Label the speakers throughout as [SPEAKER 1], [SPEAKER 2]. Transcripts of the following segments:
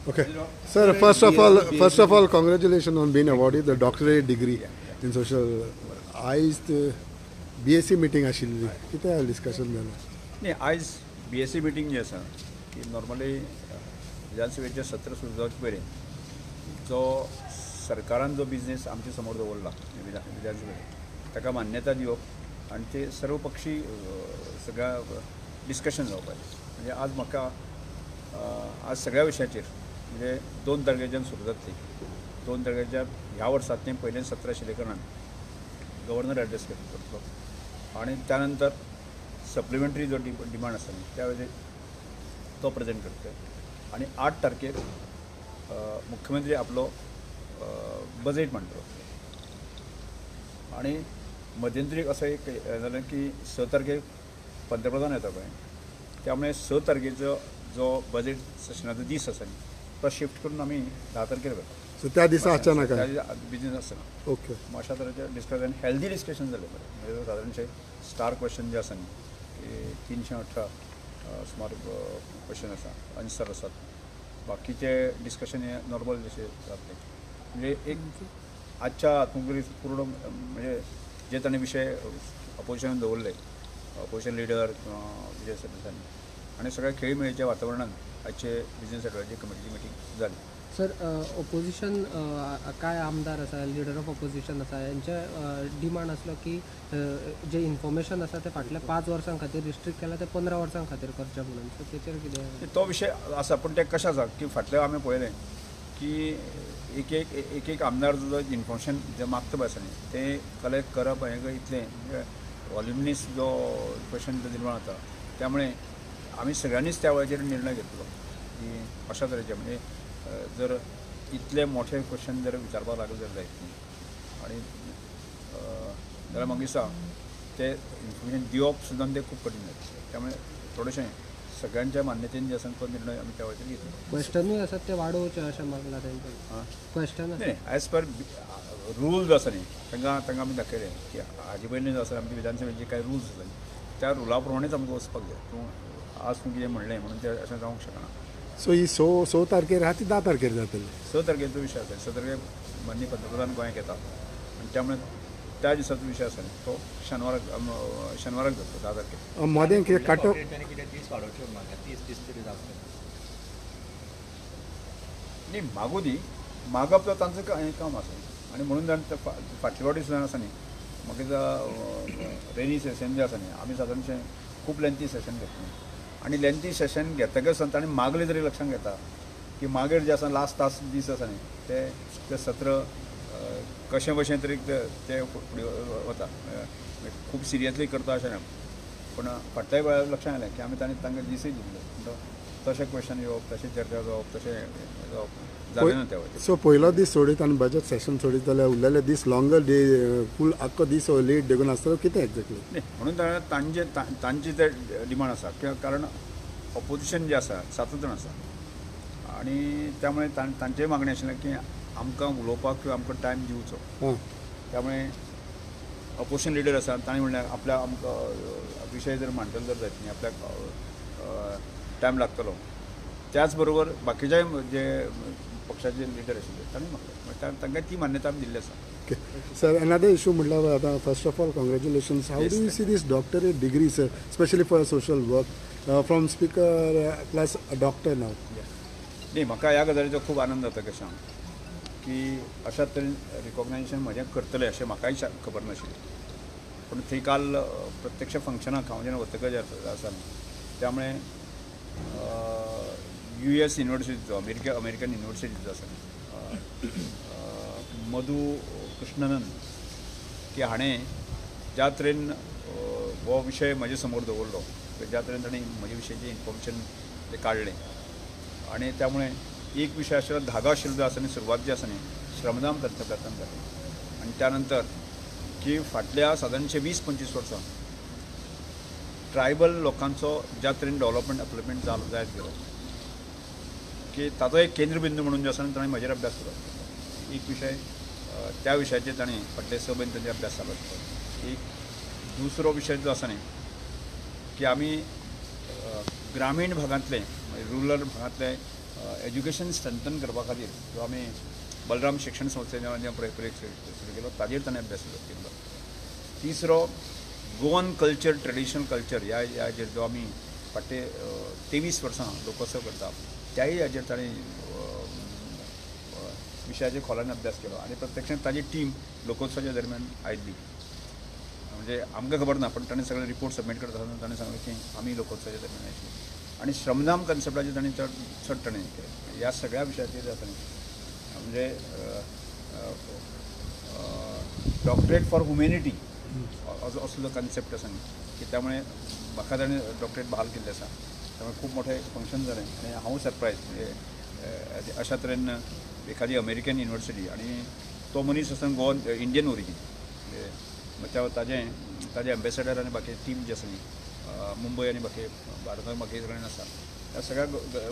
[SPEAKER 1] Okay. Sir, first of all, congratulations on being awarded the doctorate degree in social. आज BSc meeting आशिल्ली कितें discussion जालें?
[SPEAKER 2] नाही, आज BSc मिटींग जी आसा की नॉर्मली विधानसभेचे सत्र सुरू जावचे पयलीं जो सरकारान जो बिझनेस आमचे समोर दवरला विधानसभेत ताका मान्यता दिवप आनी ते सर्वपक्षी सगळ्या डिस्कशन जावपाचें. म्हणजे आज म्हाका आज सगळ्या विशयाचेर म्हणजे 2 तारखेच्यान सुरू जातली. 2 तारखेच्या ह्या वर्सांतलें पयलें सत्र आशिल्ले कारणान गव्हर्नर एड्रेस करतलो आणि त्यानंतर सप्लिमेंटरी जो डिमांड आसा त्या वेळेस तो प्रेजेंट करतलो आणि 8 तारखेर मुख्यमंत्री आपलो बजेट मांडटलो आणि मध्यंतरी असं एक जालें की 6 तारखेक पंतप्रधान येता पळय, त्यामुळे 6 तारखेचो जो बजेट सेशनाचो दीस आसा तो शिफ्ट करून आमी 10 तारखेर करता.
[SPEAKER 1] सो त्या दिसा अचानक
[SPEAKER 2] बिझनेस आसना.
[SPEAKER 1] ओके.
[SPEAKER 2] अशा तरेचे डिस्कशन हेल्दी डिस्कशन जालें बरें. म्हणजे सादारणशे स्टार क्वेश्चन जे आसा न्ही 318 सुमार क्वेश्चन आसा, आन्सर आसात. बाकीचे डिस्कशन हे नॉर्मल जशें जातले. म्हणजे एक आजच्या हातूंत पूर्ण म्हणजे जे ताणें विशय अपोजिशनान दवरले, अपोजिशन लिडर किंवा विजय सरदेसाई आनी सगळ्या खेळीमेळीच्या वातावरणान आजचे बिझनेस एडवायजरी कमिटीची मिटींग जाली.
[SPEAKER 3] सर, ओपोजिशन काय आमदार आसा, लिडर ऑफ ओपोजिशन आसा, यांचे डिमांड आसलो की जे इन्फॉर्मेशन आसा ते फाटल्या 5 वर्सां खातीर रिस्ट्रिक्ट केला ते 15 वर्सां खातीर करचे म्हणून. सो तेचेर कितें?
[SPEAKER 2] तो विशय आसा, पूण ते कशें आसा की फाटल्या आमी पळयलें की एक आमदार जो इन्फॉर्मेशन जे मागता पळय आसा न्ही ते कलेक्ट करप हें इतलें वॉल्युमिनस जो क्वेश्चन निर्माण जाता. त्यामुळे आमी सगळ्यांनीच त्या वेळाचेर निर्णय घेतलो की अशा तरेचे म्हणजे जर इतले मोठे क्वेश्चन जर विचारपाक लागले जर जायत न्ही आनी जाल्यार म्हाका दिसता ते इन्फॉर्मेशन दिवप सुद्दां ते खूब कठीण जाता. त्यामुळे थोडेशें सगळ्यांच्या मान्यतेन जे आसा तो निर्णय आमी त्या वेळाचेर घेतलो.
[SPEAKER 3] क्वेश्चनूय आसात ते वाडोवचे अशें मागला तेंच्यानी. क्वेश्चन
[SPEAKER 2] नाही एज पर रूल जो आसा न्ही तांकां आमी दाखयलें की हाजे पयलीं जो आसा आमच्या विधानसभेचे कांय रूल्स आसा त्या रुला प्रमाणेच आमकां वचपाक जाय. तूं आज तूं कितें म्हणलें म्हणून तें अशें जावंक शकना.
[SPEAKER 1] सो ही 6 तारखेर आहा ती 10 तारखेर जातली.
[SPEAKER 2] 6 तारखेचो विशय आसा. 6 तारखेर माननीय पंतप्रधान गोंयांत येता आनी त्यामुळे त्या दिसाचो विशय आसा न्ही तो शेनवाराक जातलो 10 तारखेर.
[SPEAKER 1] मदें कितें काटप
[SPEAKER 2] न्ही मागू दी मागप तो तांचो काम आसा आनी म्हणून जाण फाटले फावटी सुद्दां आसा न्ही म्हाका रेनी सेशन जें आसा न्ही आमी सादारणशें खूब लेंथी सेशन घेतलें आनी लेंथी सेशन घेतकच ताणें मागले तरी लक्षांत घेता की मागीर जे आसा लास्ट दीस आसा न्ही ते सत्र कशें भशेन तरी ते फुडें वता. खूब सिरियसली करता अशें ना, पूण फाटल्याय वेळार लक्षांत आयलें की आमी तांकां दीसय दिल्ले तशें क्वेश्चन येवप तशें चर्चा जावप तशें जावप जालें ना त्या वेळार.
[SPEAKER 1] सो पयलो दीस सोडीत आनी बजेट सेशन सोडीत जाल्यार उरलेले दीस लॉंगर डे फूल आख्खो दीस लेट देगून आसतलो कितें एक्झॅक्टली?
[SPEAKER 2] न्ही म्हणून तांचे ते डिमांड आसा कारण ऑपोजिशन जे आसा 7 जाण आसा आनी त्यामुळे तांचेय मागणी आशिल्लें की आमकां उलोवपाक किंवा आमकां टायम दिवचो. त्यामुळे ऑपोजिशन लिडर आसा ताणें म्हणलें आपल्या आमकां विशय जर मांडटलो जर जायत न्ही आपल्याक टायम लागतलो. त्याच बरोबर बाकीच्याय जे पक्षाचे लिडर आशिल्ले ताणें मागलें तांकां ती मान्यता आमी दिल्ली आसा.
[SPEAKER 1] Okay. Sir, another issue म्हटल्यार आतां first of all congratulations. How do you see this doctorate degree, sir, especially for social work, from speaker plus a doctor now?
[SPEAKER 2] न्ही म्हाका ह्या गजालीचो खूब आनंद जाता कशें की अशा तरेन रिकॉग्नायजेशन म्हजें करतलें अशें म्हाकाय खबर नाशिल्लें. पूण थंय काल प्रत्यक्ष फंक्शनाक हांव जेन्ना वतकच आसा त्यामुळे US युनिवर्सिटीचो अमेरिकन युनिवर्सिटीचो आसा मधु कृष्णनन की हाणें ज्या तरेन हो विशय म्हजे समोर दवरलो ज्या तरेन ताणें म्हजे विशयाचें इन्फॉर्मेशन ते काडलें आनी त्यामुळे एक विशय आशिल्लो धागो आशिल्लो जो आसा न्ही सुरवात जी आसा न्ही श्रमदान तंत्रज्ञान जालें आनी त्यानंतर की फाटल्या सादारणशे 20-25 वर्सां ट्रायबल लोकांचो ज्या तरेन डेव्हलपमेंट जायत गेलो की ताचो एक केंद्रबिंदू म्हणून जो आसा ताणें म्हजेर अभ्यास केलो. एक विशय त्या विशयाचेर ताणें फाटले 6 म्हयने तांचे अभ्यास चालू आसलो. एक दुसरो विशय जो आसा न्ही की आमी ग्रामीण भागांतले रुरल भागांतले एज्युकेशन स्ट्रेंथन करपा खातीर जो आमी बलराम शिक्षण संस्थेन प्रयोग सुरू केलो ताजेर ताणें अभ्यास केल्लो. तिसरो गोवन कल्चर ट्रेडिशनल कल्चर ह्या हाजेर जो आमी फाटले 23 वर्सां लोकोत्सव करता त्याय हाजेर ताणें विशयाचे खोलान अभ्यास केलो आनी प्रत्यक्षान ताजी टीम लोकोत्सवाच्या दरम्यान आयिल्ली. म्हणजे आमकां खबर ना पण ताणें सगळे रिपोर्ट सबमीट करता आसतना ताणें सांगलें की आमी लोकोत्सवाच्या दरम्यान आयिल्ली. आनी श्रमदान कन्सेप्टाचेर ताणें चड ताणें केलें. ह्या सगळ्या विशयाचेर ताणें म्हणजे डॉक्टरेट फॉर ह्युमॅनिटी असलो कन्सेप्ट आसा न्ही की त्यामुळे म्हाका ताणें डॉक्टरेट बहाल केल्लें आसा. त्यामुळे खूब मोठें फंक्शन जालें आनी हांव सरप्रायज म्हणजे अशा तरेन एखादी अमेरिकन युनिवर्सिटी आनी तो मनीस आसा गोवन इंडियन ओरिजीन म्हणजे ताजे एम्बेसेडर आनी बाकी टीम जी आसा न्ही मुंबय आनी बाकी भारतांत बाकी कडेन आसा ह्या सगळ्या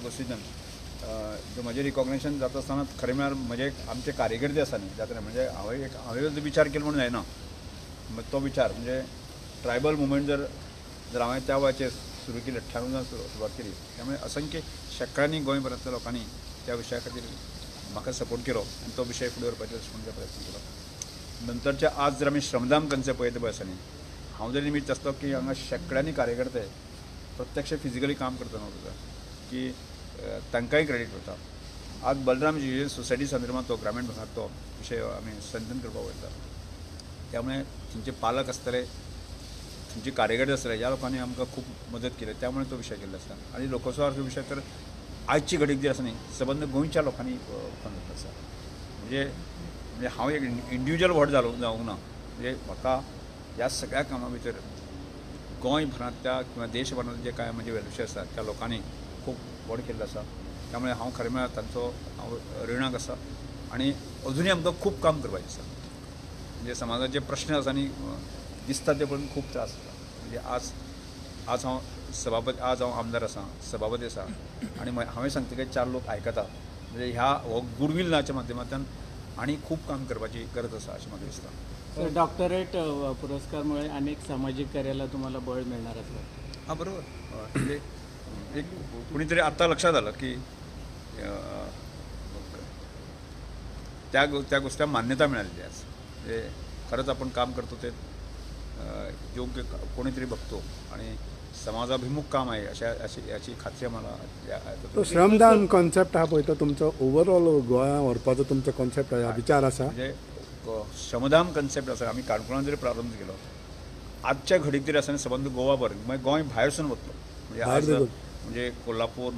[SPEAKER 2] गोश्टींतल्यान जो म्हजें रिकॉग्नेशन जाता आसतना खरें म्हळ्यार म्हजे आमचे कार्यकर्ते आसा न्ही जाता म्हणजे हांवें विचार केलो म्हणून जायना. तो विचार म्हणजे ट्रायबल मुवमेंट जर हांवें त्या वेळाचेर सुरू केली 98 सुरवात केली त्यामुळे असंख्य शेकड्यांनी गोंयभरांतल्या लोकांनी त्या विशया खातीर म्हाका सपोर्ट केलो आनी तो विशय फुडें व्हरपाचो म्हणचे प्रयत्न केलो. नंतरच्या आज जर आमी श्रमदान कन्सेप्ट पळयता पळय आसा न्ही हांव जरी निमित्त आसलो की हांगा शेकड्यांनी कार्यकर्ते प्रत्यक्ष फिजिकली काम करतना उरता की तांकांय क्रेडीट वता. आज बलराम जी सोसायटी संदर्भात तो ग्रामीण भागात तो विशय आमी स्ट्रेंथन करपाक वयता. त्यामुळे तुमचे पालक आसतले तुमचे कार्यकर्ते आसतले ह्या लोकांनी आमकां खूब मदत केली त्यामुळे तो विशय केल्लो आसा. आनी लोकोत्सवाचो विशय तर आयची घडीक जी आसा न्ही सबंद गोंयच्या लोकांनी करत आसा. म्हणजे हांव एक इंडिविज्युअल व्हड जावंक ना. म्हणजे म्हाका ह्या सगळ्या कामां भितर गोंयभरांतल्या किंवा देशभरांतले जे काय म्हजे वेलविशय आसा त्या लोकांनी खूब व्हड केल्लो आसा. त्यामुळे हांव खरें म्हळ्यार तांचो हांव रिणाक आसा आनी अजुनूय आमकां खूब काम करपाचें आसा. म्हणजे समाजाचे प्रश्न आसा न्ही दिसता ते पळोवन खूब त्रास जाता. म्हणजे आज हांव सभापती आज हांव आमदार आसा सभापती आसा आनी हांवें सांगतकीर 4 लोक आयकता म्हणजे ह्या हो गुडविल नाच्या माध्यमांतल्यान आनी खूब काम करपाची गरज आसा अशें म्हाका दिसता.
[SPEAKER 4] सर डॉक्टरेट पुरस्कारमुळे अनेक सामाजिक कार्याला तुम्हाला बळ मिळणार असं.
[SPEAKER 2] हां बरोबर. म्हणजे एक कुणी तरी आत्ता लक्षात आलं की त्या गोष्टीला मान्यता मिळालेली आहे. म्हणजे खरंच आपण काम करतो ते योग्य कोणीतरी बघतो आणि समाजाभिमुख काम आहे याची खात्री आम्हाला.
[SPEAKER 1] श्रमदान कॉन्सेप्ट हा पळय तो तुमचो ओवरऑल गोंयांत व्हरपाचो तुमचो कॉन्सेप्ट विचार आसा. म्हणजे
[SPEAKER 2] श्रमदान कन्सेप्ट आसा आमी काणकोणांत जरी प्रारंभ केलो आजच्या घडीक तरी आसा सबंद गोवा भर मागीर गोंय भायरसून वतलो. म्हणजे कोल्हापूर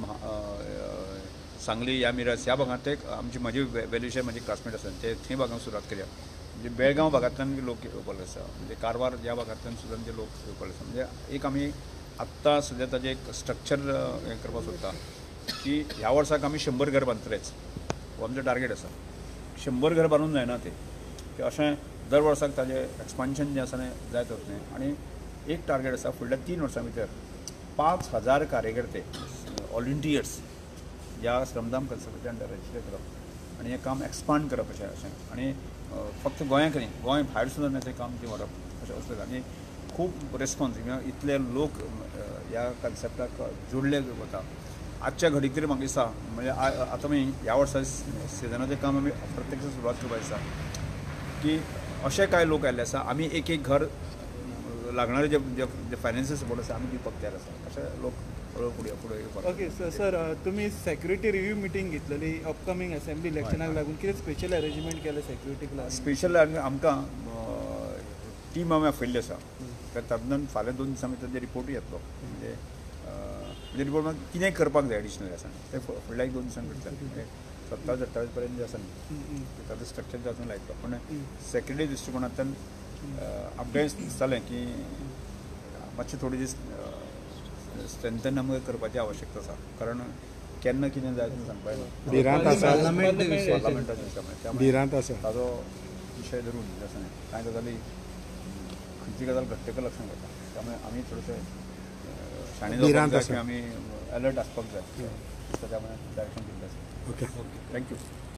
[SPEAKER 2] सांगली ह्या मिरज ह्या भागांत एक म्हजी वेल्युशय म्हजे क्लासमेट आसा ते थंय भागांत सुरवात केल्या. म्हणजे बेळगांव भागांतल्यान लोक येवपाक आसा म्हणजे कारवार ह्या भागांतल्यान सुद्दां जे लोक येवपाक आसा. म्हणजे एक आमी आत्तां सद्या ताजें एक स्ट्रक्चर हें करपाक सोदता की ह्या वर्साक आमी 100 घर बांदतलेच हो आमचो टार्गेट आसा. 100 घर बांदूंक जायना ते अशें दर वर्साक ताजें एक्सपान्शन जें आसा तें जायत वतलें. आनी एक टार्गेट आसा फुडल्या 3 वर्सां भितर 5000 कार्यकर्ते व्हॉलंटियर्स ह्या श्रमदान कन्सेप्टाच्या अंडर रजिस्टर करप आनी हें काम एक्सपांड करप अशें आनी फक्त गोंयांत न्ही गोंय भायर सुद्दां तें काम ती व्हरप अशें वचतलें. आनी खूब रिस्पॉन्स इतले लोक ह्या कन्सेप्टाक जोडले वता. आजच्या घडीक तरी म्हाका दिसता म्हणजे आतां आमी ह्या वर्सा सिजनाचें काम आमी प्रत्यक्ष सुरवात करपाची आसा की अशे कांय लोक आयिल्ले आसा आमी एक घर लागणारे जे फायनान्शियल सपोर्ट आसा आमी दिवपाक तयार आसा. अशे लोक फुडें.
[SPEAKER 5] ओके सर तुमी सेक्युरिटी रिव्यू मिटींग घेतलेली अपकमिंग असेंब्ली इलेक्शनाक लागून कितें स्पेशल अरेंजमेंट केलें सेक्युरिटीक लागून.
[SPEAKER 2] स्पेशल आमकां टीम आमी आपयल्ली आसा तातूंतल्यान फाल्यां 2 दिसां भितर रिपोर्ट येतलो. म्हणजे रिपोर्ट कितें करपाक जाय एडिशनल आसा ते फुडल्या 1-2 दिसांक करतले. म्हणजे 27-28 पर्यंत जे आसा न्ही ताचें स्ट्रक्चर तातूंत लायतलो. पूण सेक्युरिटी दृश्टिकोनांतल्यान आमकां दिसतालें की मातशी थोडी दीस स्ट्रेंथन आमकां करपाची आवश्यकता आसा कारण केन्ना कितें जाय तें सांगपाक येना.
[SPEAKER 1] भिरांत आसा
[SPEAKER 2] ताजो विशय धरून जे आसा न्ही कांय गजाली खंयची गजाल घडटकच लक्षांत येता. त्यामुळे आमी थोडेशे शाणे जावपाक जाय आमी अलर्ट आसपाक जाय त्यामुळे डायरेक्शन दिल्लें आसा.
[SPEAKER 1] Okay
[SPEAKER 2] thank you.